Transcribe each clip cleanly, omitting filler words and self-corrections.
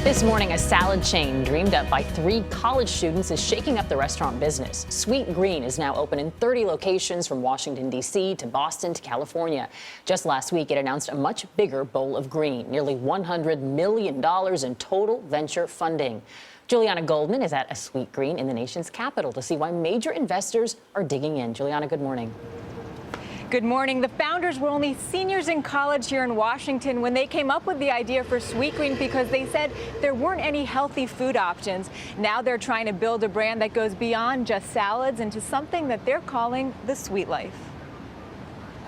This morning, a salad chain dreamed up by 3 college students is shaking up the restaurant business. Sweetgreen is now open in 30 locations from Washington, D.C. to Boston to California. Just last week, it announced a much bigger bowl of green, nearly $100 million in total venture funding. Julianna Goldman is at a Sweetgreen in the nation's capital to see why major investors are digging in. Julianna, good morning. Good morning. The founders were only seniors in college here in Washington when they came up with the idea for Sweetgreen because they said there weren't any healthy food options. Now they're trying to build a brand that goes beyond just salads into something that they're calling the sweet life.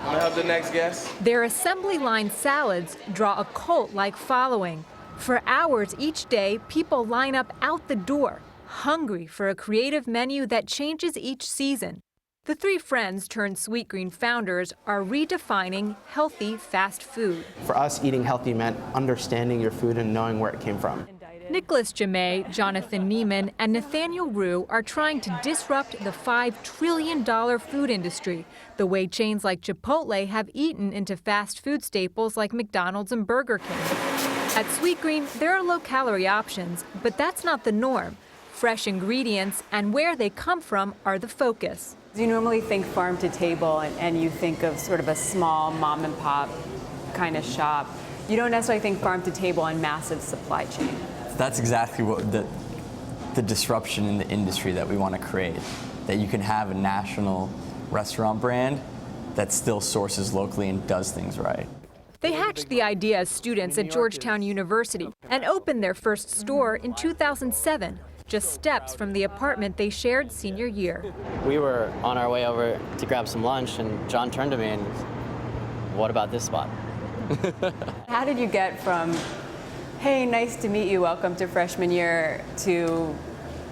Want to have the next guest? Their assembly line salads draw a cult-like following. For hours each day, people line up out the door, hungry for a creative menu that changes each season. The 3 friends turned Sweetgreen founders are redefining healthy fast food. For us, eating healthy meant understanding your food and knowing where it came from. Nicholas Jamay, Jonathan Neiman, and Nathaniel Rue are trying to disrupt the $5 trillion food industry, the way chains like Chipotle have eaten into fast food staples like McDonald's and Burger King. At Sweetgreen, there are low-calorie options, but that's not the norm. Fresh ingredients and where they come from are the focus. You normally think farm to table and you think of sort of a small mom and pop kind of shop. You don't necessarily think farm to table and massive supply chain. That's exactly what the disruption in the industry that we want to create. That you can have a national restaurant brand that still sources locally and does things right. They hatched the idea as students at Georgetown University and opened their first store in 2007. Just steps from the apartment they shared senior year. We were on our way over to grab some lunch, and John turned to me and, "What about this spot?" How did you get from, hey, nice to meet you, welcome to freshman year, to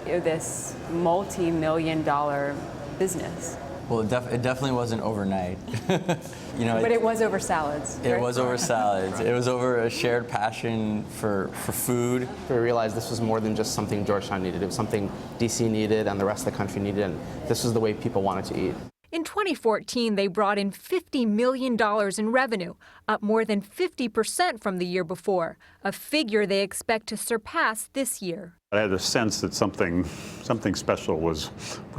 this multi-million-dollar business? Well, it definitely wasn't overnight. But it was over salads. It was over salads. It was over a shared passion for food. We realized this was more than just something Georgetown needed. It was something DC needed and the rest of the country needed, and this was the way people wanted to eat. In 2014, they brought in $50 million in revenue, up more than 50% from the year before, a figure they expect to surpass this year. I had a sense that something special was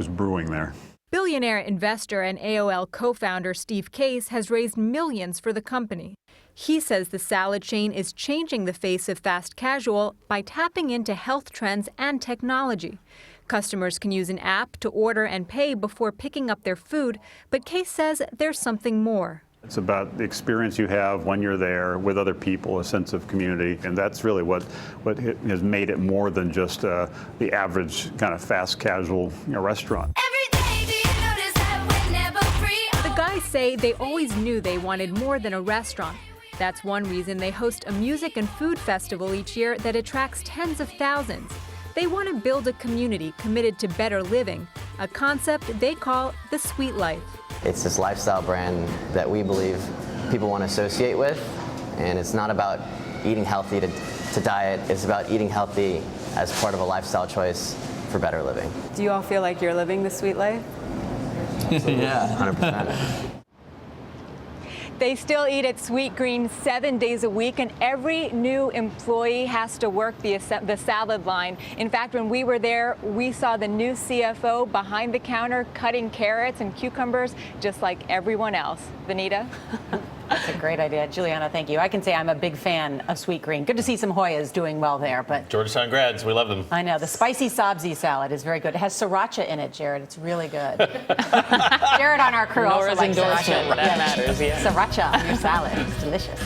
brewing there. Billionaire investor and AOL co-founder Steve Case has raised millions for the company. He says the salad chain is changing the face of fast casual by tapping into health trends and technology. Customers can use an app to order and pay before picking up their food, but Case says there's something more. It's about the experience you have when you're there with other people, a sense of community, and that's really what has made it more than just the average kind of fast casual restaurant. The guys say they always knew they wanted more than a restaurant. That's one reason they host a music and food festival each year that attracts tens of thousands. They want to build a community committed to better living, a concept they call the sweet life. It's this lifestyle brand that we believe people want to associate with, and it's not about eating healthy to diet. It's about eating healthy as part of a lifestyle choice for better living. Do you all feel like you're living the sweet life? Yeah, 100%. They still eat at Sweetgreen 7 days a week, and every new employee has to work the salad line. In fact, when we were there, we saw the new CFO behind the counter cutting carrots and cucumbers just like everyone else. Vanita? That's a great idea. Juliana, thank you. I can say I'm a big fan of Sweetgreen. Good to see some Hoyas doing well there. But Georgetown grads, we love them. I know. The spicy sabzi salad is very good. It has sriracha in it, Jared. It's really good. Jared on our crew also likes sriracha. That matters, yeah. Sriracha on your salad. It's delicious.